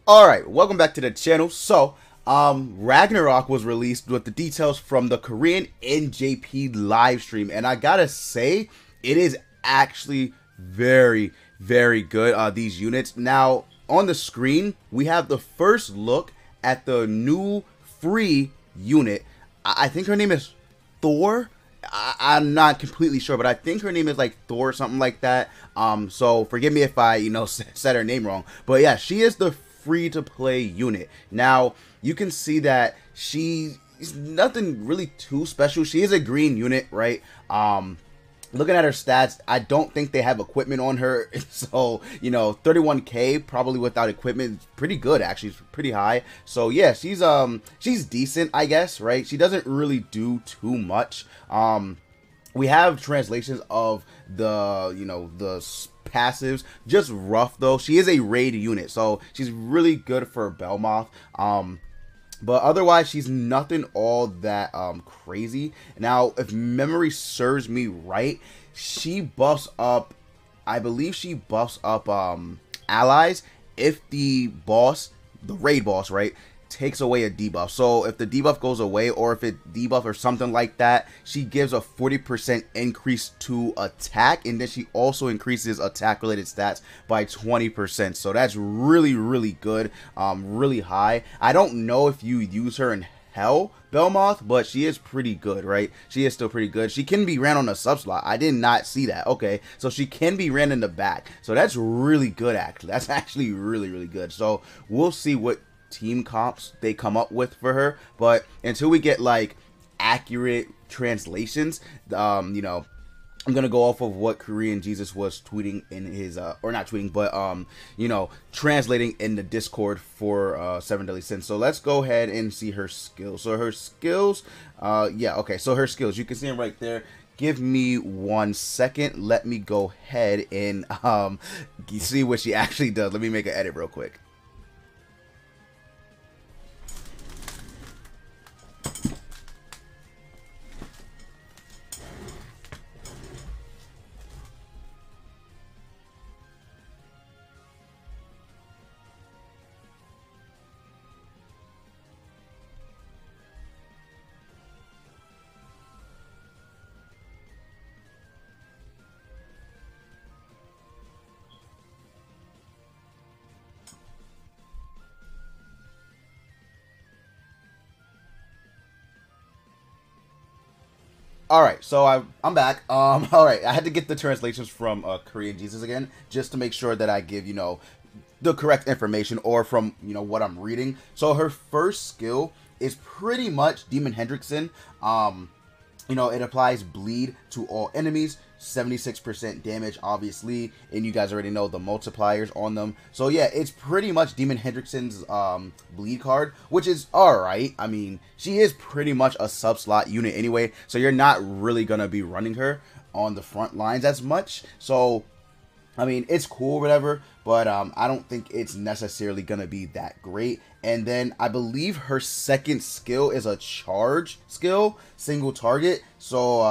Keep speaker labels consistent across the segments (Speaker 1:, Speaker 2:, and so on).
Speaker 1: Alright, welcome back to the channel. Ragnarok was released with the details from the Korean NJP live stream, and I gotta say, it is actually very, very good, these units. Now, on the screen, we have the first look at the new free unit. I think her name is Thor. I'm not completely sure, but I think her name is like Thor or something like that. So forgive me if I, said her name wrong. But yeah, she is the free-to-play unit. Now, you can see that she's nothing really too special. She is a green unit, right? Looking at her stats, I don't think they have equipment on her. So, 31k probably without equipment is pretty good, actually. It's pretty high. So, yeah, she's decent, I guess, right? She doesn't really do too much. We have translations of the passives, just rough though. She is a raid unit, so she's really good for Belmoth. But otherwise, she's nothing all that crazy. Now, if memory serves me right, she buffs up, I believe she buffs up allies if the raid boss, right, takes away a debuff. So if the debuff goes away, or if it debuff or something like that, she gives a 40% increase to attack, and then she also increases attack related stats by 20%. So that's really, really good, really high. I don't know if you use her in Hell Belmoth, but she is pretty good, right? She is still pretty good. She can be ran on a sub slot. I did not see that. Okay, so she can be ran in the back. So that's really good, actually. That's actually really, really good. So we'll see what team comps they come up with for her, but until we get like accurate translations, I'm gonna go off of what Korean Jesus was tweeting in his or not tweeting, but translating in the Discord for 7 Deadly Sins. So let's go ahead and see her skills. So her skills, yeah, okay, so her skills, you can see them right there. Give me 1 second. Let me go ahead and see what she actually does. Let me make an edit real quick. Alright, so I'm back. Alright, I had to get the translations from Korean Jesus again, just to make sure that I give, the correct information, or from, what I'm reading. So her first skill is pretty much Demon Hendrickson. It applies bleed to all enemies, 76% damage, obviously, and you guys already know the multipliers on them. So yeah, it's pretty much Demon Hendrickson's bleed card, which is alright. I mean, she is pretty much a sub-slot unit anyway, so you're not really going to be running her on the front lines as much. So, I mean, it's cool, whatever, but I don't think it's necessarily going to be that great. And then I believe her second skill is a charge skill, single target. So,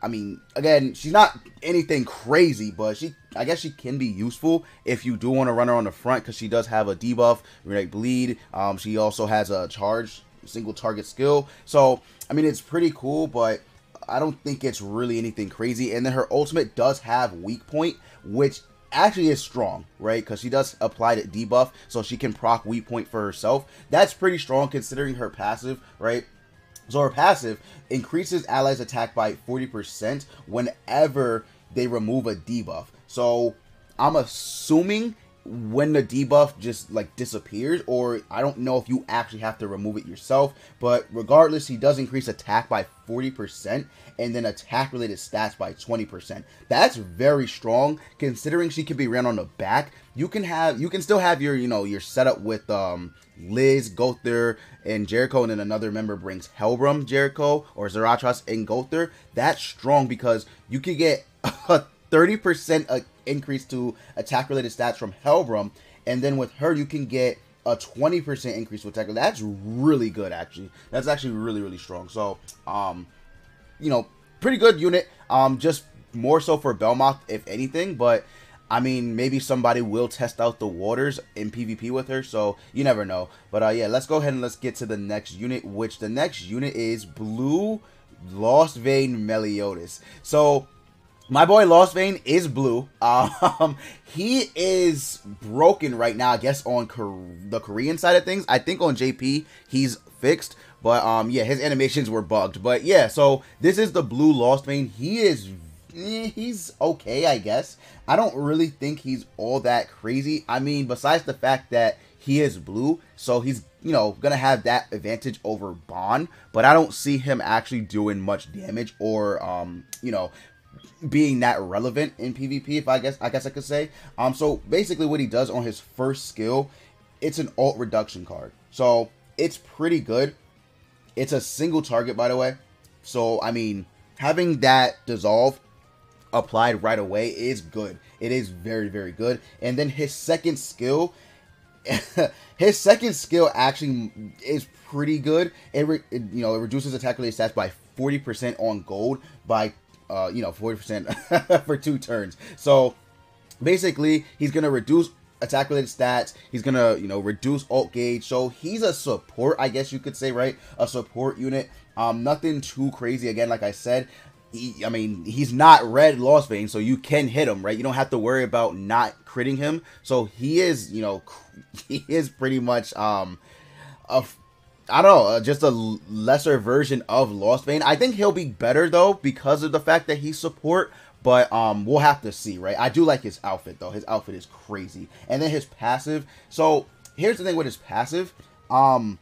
Speaker 1: I mean, again, she's not anything crazy, but I guess she can be useful if you do want to run her on the front, because she does have a debuff, right, bleed. She also has a charge, single target skill. So, I mean, it's pretty cool, but I don't think it's really anything crazy. And then her ultimate does have weak point, which actually is strong, right? Because she does apply the debuff, so she can proc weak point for herself. That's pretty strong considering her passive, right? So her passive increases allies' attack by 40% whenever they remove a debuff. So I'm assuming when the debuff just like disappears, or I don't know if you actually have to remove it yourself, but regardless, he does increase attack by 40% and then attack related stats by 20%. That's very strong considering she can be ran on the back. You can still have your your setup with Liz, Gother, and Jericho, and then another member brings Helbram, Jericho, or Zaratras and Gother. That's strong because you could get a 30% increase to attack related stats from Helbram, and then with her you can get a 20% increase to attack. That's really good, actually. That's actually really, really strong. So pretty good unit. Just more so for Belmoth, if anything, but I mean, maybe somebody will test out the waters in PvP with her, so you never know. But yeah, let's go ahead and let's get to the next unit, which the next unit is Blue Lost Vein Meliodas. So my boy Lost Vein is blue. He is broken right now, I guess, on the Korean side of things. I think on JP he's fixed, but yeah, his animations were bugged. But yeah, so this is the blue Lost Vein. He's okay, I guess. I don't really think he's all that crazy. I mean, besides the fact that he is blue, so he's, you know, gonna have that advantage over Bond, but I don't see him actually doing much damage or you know, being that relevant in PvP, if I guess I could say. So basically what he does on his first skill, it's an alt reduction card. So it's pretty good. It's a single target, by the way. So I mean, having that dissolve applied right away is good. It is very, very good. And then his second skill, his second skill actually is pretty good. It reduces attack related stats by 40% on gold by 40% for 2 turns. So basically he's gonna reduce attack related stats. He's gonna, you know, reduce ult gauge. So he's a support, I guess you could say, right? A support unit. Nothing too crazy. Again, like I said, I mean, he's not red Lost Vein, so you can hit him, right? You don't have to worry about not critting him. So he is, you know, he is pretty much I don't know, just a lesser version of Lost Vein. I think he'll be better though because of the fact that he's support, but we'll have to see, right? I do like his outfit though. His outfit is crazy. And then his passive. So here's the thing with his passive. So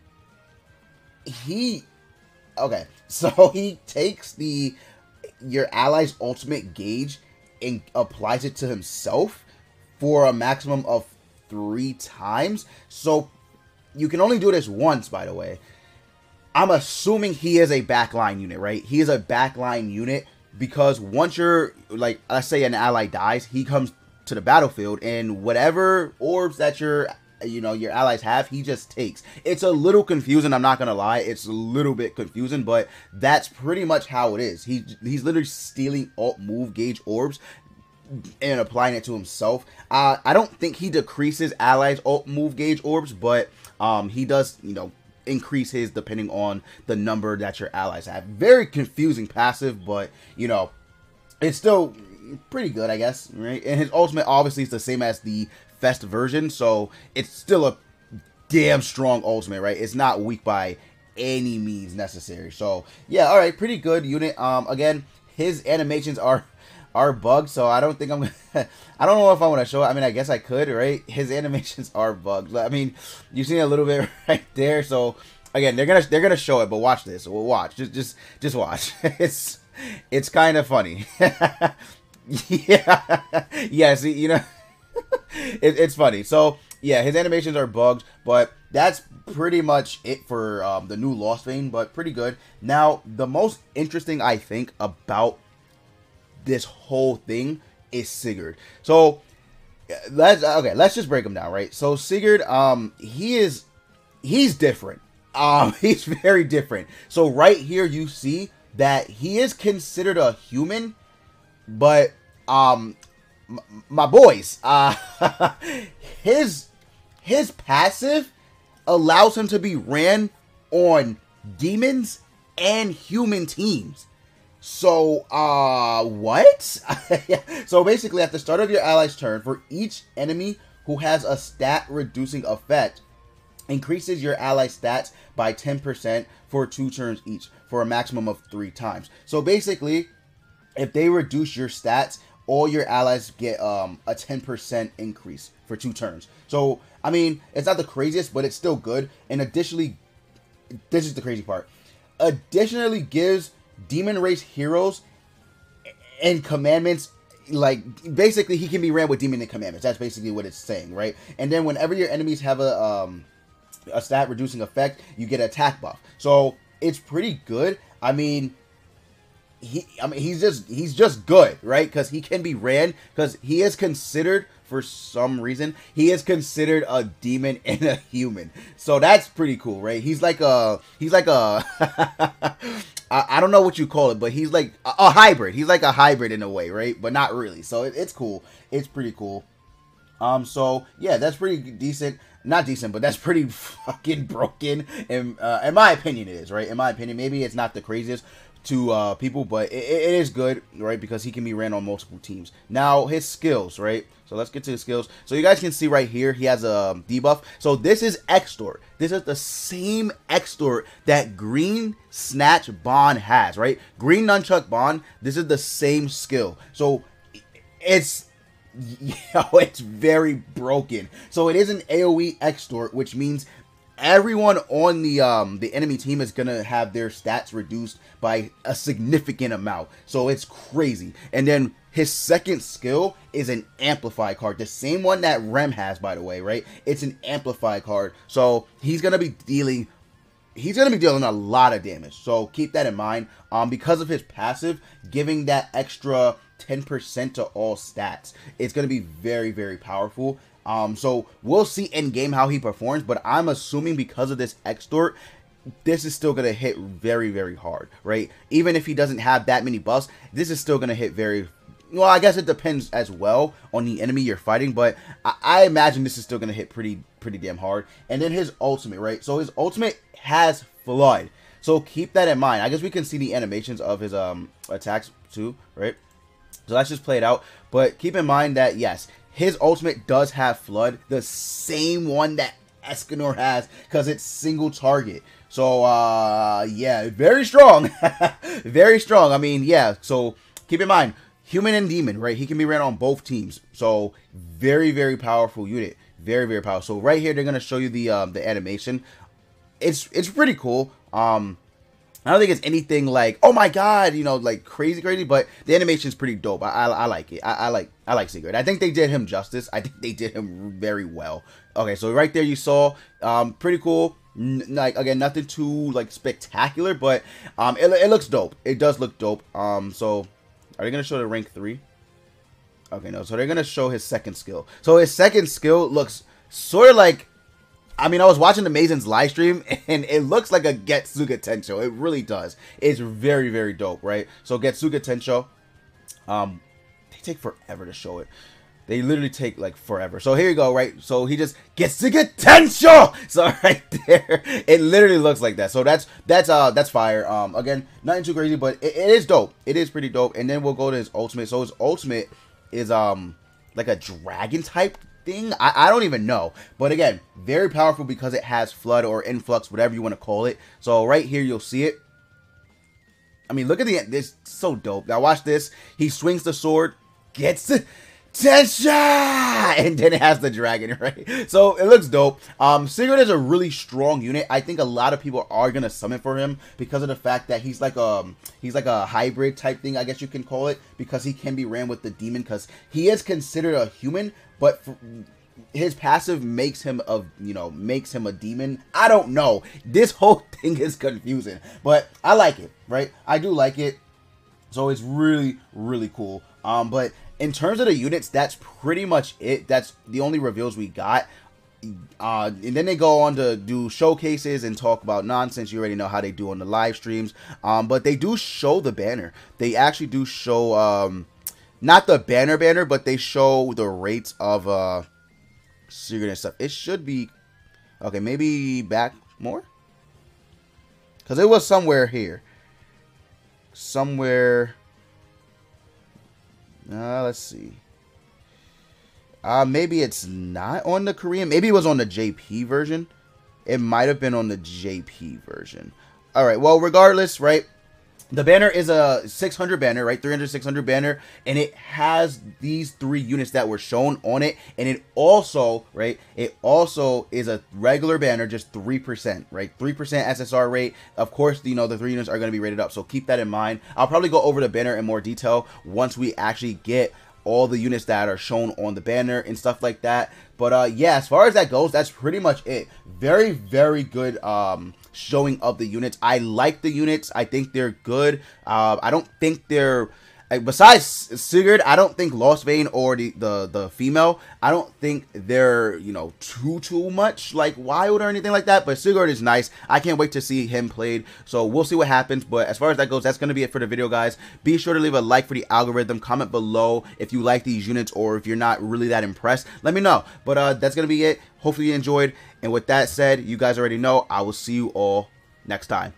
Speaker 1: he takes your ally's ultimate gauge and applies it to himself for a maximum of 3 times. So you can only do this once, by the way. I'm assuming he is a backline unit, right? He is a backline unit because once you're, like, let's say an ally dies, he comes to the battlefield and whatever orbs that your allies have, he just takes. It's a little confusing, I'm not gonna lie. It's a little bit confusing, but that's pretty much how it is. He's literally stealing alt move gauge orbs and applying it to himself. I don't think he decreases allies alt move gauge orbs, but he does, you know, increase his depending on the number that your allies have. Very confusing passive, but you know, it's still pretty good, I guess, right? And his ultimate obviously is the same as the Fest version, so it's still a damn strong ultimate, right? It's not weak by any means necessary. So yeah, all right, pretty good unit. Again, his animations are bugged, so I don't think I'm gonna I don't know if I want to show it. I mean, I guess I could, right? His animations are bugged. I mean, you've seen a little bit right there. So again, they're gonna show it, but watch this. We'll watch. Just watch. It's kind of funny. Yeah. See, you know, it's funny. So yeah, his animations are bugged, but that's pretty much it for the new Lost Vein. But pretty good. Now, the most interesting, I think, about this whole thing is Sigurd. So let's just break him down, right? So Sigurd, he's different. He's very different. So right here you see that he is considered a human, but my boys, his passive allows him to be ran on demons and human teams. So, what? So basically, at the start of your ally's turn, for each enemy who has a stat reducing effect, increases your ally stats by 10% for 2 turns each, for a maximum of 3 times. So basically, if they reduce your stats, all your allies get a 10% increase for 2 turns. So, I mean, it's not the craziest, but it's still good. And additionally, this is the crazy part, additionally gives demon race heroes and commandments, like, basically he can be ran with demon and commandments. That's basically what it's saying, right? And then whenever your enemies have a stat reducing effect, you get an attack buff. So it's pretty good. I mean, he's just good, right? Because he can be ran, because he is considered for some reason, he is considered a demon and a human. So that's pretty cool, right? He's like a I don't know what you call it, but he's like a hybrid. He's like a hybrid in a way, right? But not really. So it's cool. It's pretty cool. So yeah, that's pretty decent. Not decent, but that's pretty fucking broken. In my opinion, it is, right? In my opinion, maybe it's not the craziest to people, but it is good, right? Because he can be ran on multiple teams. Now, his skills, right? So let's get to his skills. So you guys can see right here, he has a debuff. So this is Extort. This is the same Extort that Green Snatch Bond has, right? Green Nunchuck Bond, this is the same skill. So it's very broken. So it is an AoE Extort, which means everyone on the enemy team is gonna have their stats reduced by a significant amount. So it's crazy. And then his second skill is an Amplify card, the same one that Rem has, by the way, right? It's an Amplify card. So he's gonna be dealing a lot of damage. So keep that in mind. Because of his passive, giving that extra 10% to all stats, it's going to be very, very powerful. So we'll see in game how he performs, but I'm assuming because of this Extort, this is still going to hit very, very hard, right? Even if he doesn't have that many buffs, this is still going to hit very well. I guess it depends as well on the enemy you're fighting, but I imagine this is still going to hit pretty damn hard. And then his ultimate, right? So his ultimate has Flood. So keep that in mind. I guess we can see the animations of his attacks too, right? So let's just play it out. But keep in mind that, yes, his ultimate does have Flood, the same one that Escanor has, because it's single target. So, yeah, very strong. Very strong. I mean, yeah, so keep in mind, human and demon, right? He can be ran on both teams. So, very, very powerful unit. Very, very powerful. So, right here, they're going to show you the animation. It's pretty cool. I don't think it's anything like, oh my god, you know, like crazy, but the animation is pretty dope. I like it. I like Sigurd. I think they did him justice. I think they did him very well. Okay, so right there you saw, pretty cool. Like, again, nothing too like spectacular, but it looks dope. It does look dope. So are they gonna show the rank 3? Okay, no. So they're gonna show his second skill. So his second skill looks sort of like, I mean, I was watching the Mazen's live stream, and it looks like a Getsuga Tensho. It really does. It's very, very dope, right? So Getsuga Tensho, they take forever to show it. They literally take, like, forever. So here you go, right? So he just Getsuga Tensho! So right there, it literally looks like that. So that's fire. Again, nothing too crazy, but it is dope. It is pretty dope. And then we'll go to his ultimate. So his ultimate is, like a dragon type thing. I don't even know, but again, very powerful because it has Flood or Influx, whatever you want to call it. So right here you'll see it. I mean, look at this, so dope. Now watch this. He swings the sword, gets the Tensha, and then it has the dragon, right? So it looks dope. Sigurd is a really strong unit. I think a lot of people are gonna summon for him because of the fact that he's like a hybrid type thing, I guess you can call it, because he can be ran with the demon, because he is considered a human, but his passive makes him a demon. I don't know. This whole thing is confusing, but I like it, right? I do like it. So it's really, really cool. But in terms of the units, that's pretty much it. That's the only reveals we got. And then they go on to do showcases and talk about nonsense. You already know how they do on the live streams. But they do show the banner. They actually do show, not the banner, but they show the rates of Sigurd and stuff. It should be, okay, maybe back more? Because it was somewhere here. Somewhere. Let's see. Maybe it's not on the Korean. Maybe it was on the JP version. It might have been on the JP version. All right. Well, regardless, right? The banner is a 600 banner, right? 300, 600 banner. And it has these 3 units that were shown on it. And it also, right? It also is a regular banner, just 3%, right? 3% SSR rate. Of course, you know, the 3 units are going to be rated up. So keep that in mind. I'll probably go over the banner in more detail once we actually get all the units that are shown on the banner and stuff like that. But yeah, as far as that goes, that's pretty much it. Very, very good showing of the units. I like the units. I think they're good. I don't think they're besides Sigurd, I don't think Lost Vein or the female, I don't think they're, you know, too much like wild or anything like that. But Sigurd is nice. I can't wait to see him played. So we'll see what happens. But as far as that goes, that's going to be it for the video, guys. Be sure to leave a like for the algorithm. Comment below if you like these units or if you're not really that impressed. Let me know. But that's going to be it. Hopefully you enjoyed. And with that said, you guys already know, I will see you all next time.